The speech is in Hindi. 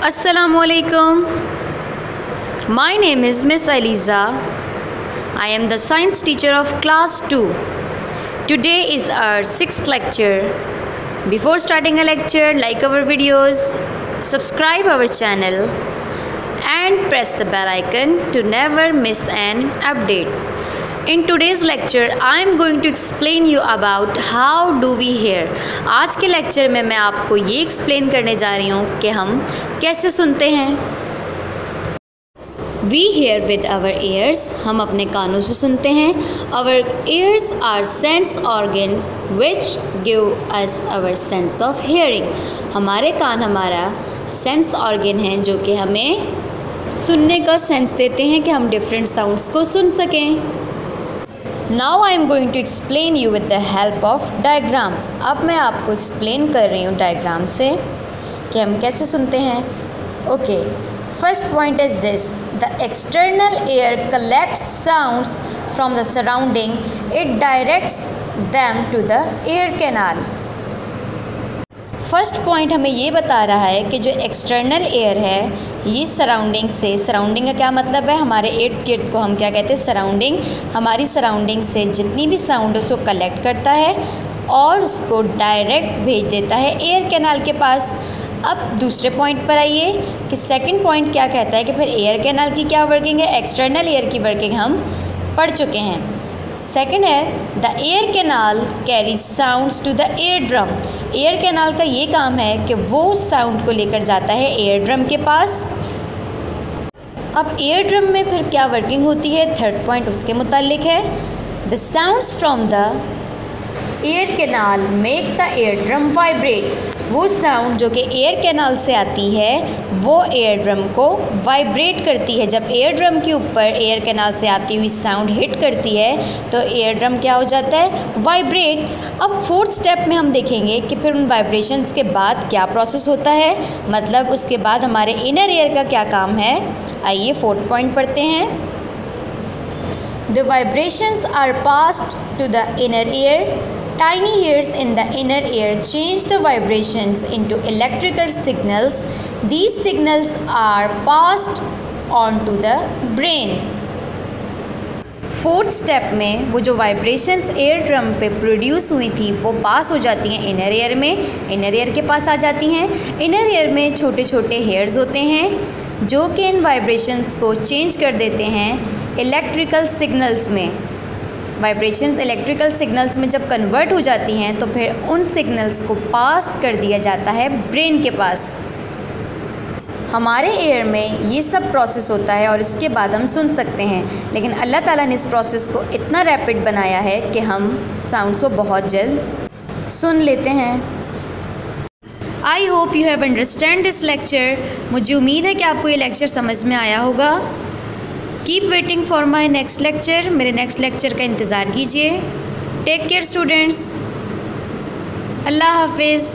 Assalamualaikum. My name is Miss Aliza. I am the science teacher of class 2. Today is our 6th lecture. Before starting a lecture, like our videos, subscribe our channel and press the bell icon to never miss an update. In today's lecture, I am going to explain you about how do we hear. आज के लेक्चर में मैं आपको ये एक्सप्लेन करने जा रही हूँ कि हम कैसे सुनते हैं। We hear with our ears. हम अपने कानों से सुनते हैं। Our ears are sense organs which give us our sense of hearing. हमारे कान हमारा सेंस ऑर्गन है जो कि हमें सुनने का सेंस देते हैं कि हम डिफरेंट साउंड्स को सुन सकें। Now I am going to explain you with the help of diagram. अब मैं आपको explain कर रही हूँ डायग्राम से कि हम कैसे सुनते हैं। Okay, first point is this: the external ear collects sounds from the surrounding. It directs them to the ear canal. First point हमें ये बता रहा है कि जो एक्सटर्नल एयर है ये सराउंडिंग से, सराउंडिंग का क्या मतलब है, हमारे इर्द गिर्द को हम क्या कहते हैं, सराउंडिंग। हमारी सराउंडिंग से जितनी भी साउंड है उसको कलेक्ट करता है और उसको डायरेक्ट भेज देता है एयर कैनाल के पास। अब दूसरे पॉइंट पर आइए कि सेकंड पॉइंट क्या कहता है कि फिर एयर कैनाल की क्या वर्किंग है। एक्सटर्नल एयर की वर्किंग हम पढ़ चुके हैं। सेकंड है the ear canal carry sounds to the ear drum. Ear canal का ये काम है कि वो साउंड को लेकर जाता है एयर ड्रम के पास। अब एयर ड्रम में फिर क्या वर्किंग होती है, थर्ड पॉइंट उसके मुतालिक है। The sounds from the ear canal make the ear drum vibrate. वो साउंड जो कि एयर कैनाल से आती है वो एयर ड्रम को वाइब्रेट करती है। जब एयर ड्रम के ऊपर एयर कैनाल से आती हुई साउंड हिट करती है तो एयर ड्रम क्या हो जाता है, वाइब्रेट। अब फोर्थ स्टेप में हम देखेंगे कि फिर उन वाइब्रेशंस के बाद क्या प्रोसेस होता है, मतलब उसके बाद हमारे इनर ईयर का क्या काम है। आइए फोर्थ पॉइंट पढ़ते हैं। The vibrations are passed to the inner ear. Tiny hairs in the inner ear change the vibrations into electrical signals. These signals are passed on to the brain. Fourth step में वो जो वाइब्रेशंस एयर ड्रम पे प्रोड्यूस हुई थी वो पास हो जाती हैं इनर ईयर में, इनर ईयर के पास आ जाती हैं। इनर ईयर में छोटे छोटे हेयर्स होते हैं जो कि इन वाइब्रेशंस को चेंज कर देते हैं इलेक्ट्रिकल सिग्नल्स में। वाइब्रेशंस इलेक्ट्रिकल सिग्नल्स में जब कन्वर्ट हो जाती हैं तो फिर उन सिग्नल्स को पास कर दिया जाता है ब्रेन के पास। हमारे एयर में ये सब प्रोसेस होता है और इसके बाद हम सुन सकते हैं, लेकिन अल्लाह ताला ने इस प्रोसेस को इतना रैपिड बनाया है कि हम साउंड्स को बहुत जल्द सुन लेते हैं। I hope you have understand this lecture. मुझे उम्मीद है कि आपको ये लेक्चर समझ में आया होगा। Keep waiting for my next lecture. मेरे नेक्स्ट लेक्चर का इंतज़ार कीजिए। Take care students. अल्लाह हाफिज़।